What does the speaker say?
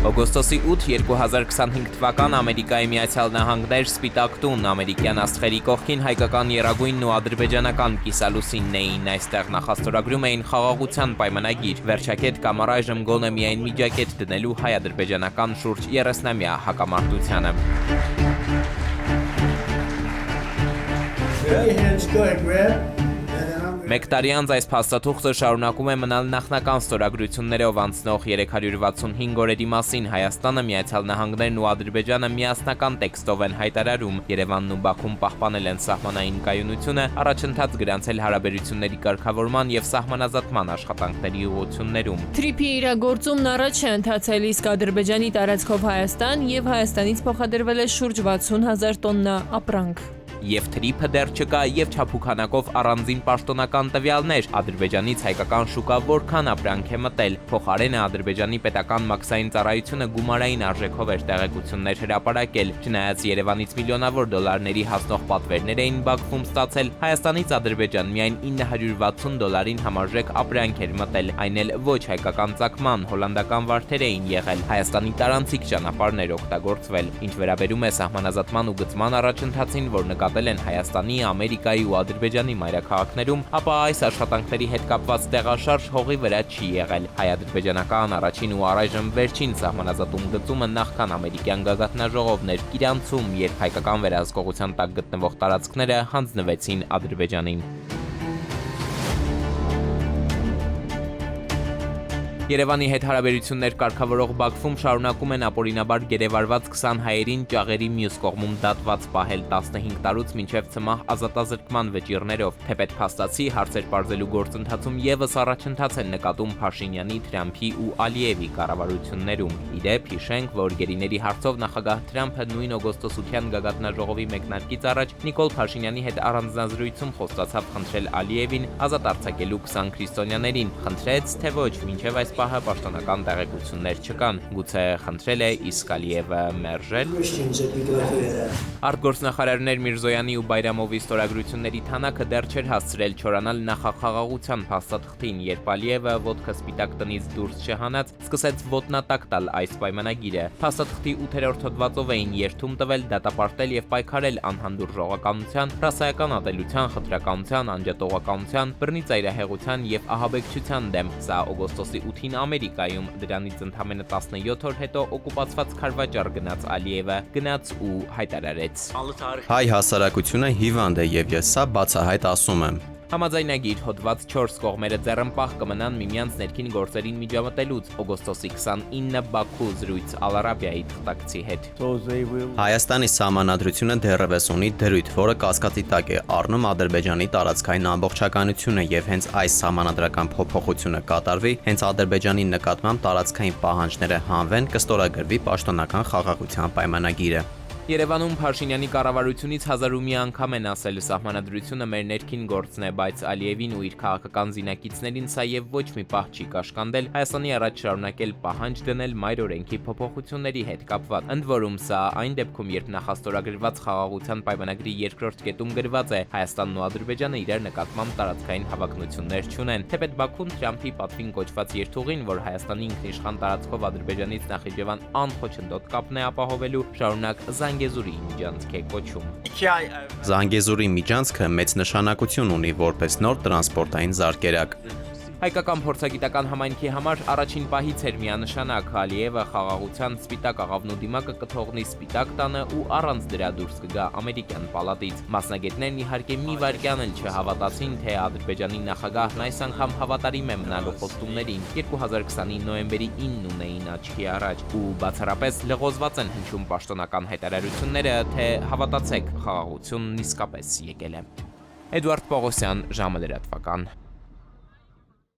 Օգոստոսի 8, 2025 թվական Ամերիկայի Միացյալ Նահանգներ Սպիտակ տուն, ամերիկյան աստղերի կողքին հայկական եռագույնն ու ադրբեջանական կիսալուսինն էին, այստեղ նախաստորագրում էին խաղաղության պայմանագիր, վերջակետ կամ առայժմ գոնե միայն միջակետ դնելու հայ-ադրբեջանական շուրջ 30-ամյա հակամարտությանը։ Մեկ տարի անց այս փաստաթուղթը շարունակում է մնալ նախնական ստորագրություններով անցնող 365 օրերի մասին Հայաստանը, Միացյալ Նահանգներն ու Ադրբեջանը միասնական տեքստով են հայտարարում, Երևանն ու Բաքուն պահպանել են սահմանային կայունությունը, առաջընթաց գրանցել հարաբերությունների կարգավորման եւ սահմանազատման աշխատանքների ուղղություններում։ Թրիփի իրագործումն առաջ է ընթացել, իսկ Ադրբեջանի տարածքով Հայաստան եւ Հայաստանից փոխադրվել է շուրջ 60,000 տոննա ապրանք։ Եվ թրիփը դեռ չկա, եւ չափուկանակով առանձին պաշտոնական տվյալներ, Ադրբեջանից հայկական շուկա որքան ապրանք է մտել, փոխարենը Ադրբեջանի պետական մաքսային ծառայությունը գումարային արժեքով էր տեղեկություններ հրապարակել, չնայած Երևանից միլիոնավոր դոլարների հասնող պատվերներ էին Բաքվում ստացել, Հայաստանից Ադրբեջան միայն $960 համարժեք ապրանք էր մտել, այն էլ ոչ հայկական ծագման, հոլանդական վարդեր էին եղել, Հայաստանի տարանցիկ ճանապարհներ օգտագործվել, ինչ վերաբերում է սահմանազատման ու գծման առաջընթացին, որ նկատել են Հայաստանի, Ամերիկայի ու Ադրբեջանի մայրաքաղաքներում, ապա այս աշխատանքների հետ կապված տեղաշարժ հողի վրա չի եղել։ Հայ-ադրբեջանական առաջին ու առայժմ վերջին սահմանազատում գծումը նախքան ամերիկյան գագաթնաժողովն էր Իրանցում, երբ հայկական վերահսկողության տակ գտնվող տարածքները հանձնվեցին Ադրբեջանին։ Երևանի հետ հարաբերություններ կարգավորող Բաքվում շարունակում են ապօրինաբար գերեվարված 20 հայերին ճաղերի մյուս կողմում դատված պահել 15 տարուց մինչև ցմահ ազատազրկման վճիռներով։ Թեպետ փաստացի հարցեր պարզելու գործընթացում եւս առաջընթաց են նկատում Փաշինյանի, Թրամփի ու Ալիևի կառավարություններում։ Իդեպ հիշենք, որ գերիների հարցով նախագահ Թրամփը նույն օգոստոսության գագաթնաժողովի մեկնարկից առաջ Նիկոլ Փաշինյանի հետ առանձնազրույցում խոստացավ խնդրել Ալիևին ազատ արձակելու 20 քրիստոնյաներին։ Խնդրեց, թե ոչ, մինչև այս պահը պաշտոնական տեղեկություններ չկան, գուցե խնդրել է իսկ Ալիևը մերժել։ Արտգործնախարարներ Միրզոյանի ու Բայրամովի ստորագրությունների թանակը դեռ չէր հասցրել չորանալ նախախաղաղության փաստաթղթին, երբ Ալիևը ոտքը Սպիտակ տնից դուրս չհանած, սկսեց ոտնատակ տալ այս պայմանագիրը։ Փաստաթղթի 8-րդ հոդվածով էին երթում տվել դատապարտել եւ պայքարել անհանդուր ժողականության, ռասայական ատելության, խտրականության, անջատողականության, բռնի ծայրահեղության եւ ահաբեկչության դեմ։ Սա օգոստոսի 8-ին Ամերիկայում, դրանից ընդամենը 17 օր հետո օկուպացված Քարվաճար գնաց Ալիևը, գնաց ու հայտարարեց. Հայ հասարակությունը հիվանդ է եւ ես սա բացահայտ ասում եմ։ Համաձայնագիր հոդված 4 կողմերը ձեռնպահ կմնան միմյանց ներքին գործերին միջամտելուց օգոստոսի 29 Բաքու զրույց Ալ-Արաբիայի թղթակցի հետ։ Հայաստանի սահմանադրությունը դեռևս ունի դրույթ, որը կասկածի տակ է առնում Ադրբեջանի տարածքային ամբողջականությունը եւ հենց այս սահմանադրական փոփոխությունը կատարվի, հենց Ադրբեջանի նկատմամբ տարածքային պահանջները հանվեն, կստորագրվի պաշտոնական խաղաղության պայմանագիրը։ Երևանում Փաշինյանի կառավարությունից 1000-ում անգամ են ասել սահմանադրությունը մեր ներքին գործն է, բայց Ալիևին ու իր քաղաքական զինակիցներին սա եւ ոչ մի պահ չի կաշկանդել Հայաստանի առաջ շարունակել պահանջ դնել մայր օրենքի փոփոխությունների հետ կապված։ Ընդ որում սա այն դեպքում, երբ նախաստորագրված խաղաղության պայմանագրի երկրորդ կետում գրված է Հայաստանն ու Ադրբեջանը իրար նկատմամբ տարածքային հավակնություններ չունեն։ Թեպետ Բաքուն Թրամփի պատվին կոչված երթուղին, որ Հայաստանի ինքնիշխան տարածքով Ադրբեջանից Նախիջևան անխոչնդոտ կապն է ապահովելու, շարունակ Զանգեզուրի միջանցք է կոչում։ Զանգեզուրի միջանցքը մեծ նշանակություն ունի որպես նոր տրանսպորտային զարկերակ։ Հայկական փորձագիտական համայնքի համար առաջին պահից էր միանշանակ Ալիևը խաղաղության սպիտակ աղավնու դիմակը կթողնի Սպիտակ տանը ու առանց դրա դուրս կգա ամերիկյան պալատից։ Մասնագետներն իհարկե մի վայրկյան էլ չհավատացին, թե Ադրբեջանի նախագահն այս անգամ հավատարիմ է մնալու խոստումներին 2020-ի նոյեմբերի 9-ն ունեին աչքի առաջ ու բացառապես լղոզված են հնչում պաշտոնական հայտարարությունները, թե հավատացեք, խաղաղությունն իսկապես եկել է։ Էդուարդ Պողոսյան, ժամը լրատվական։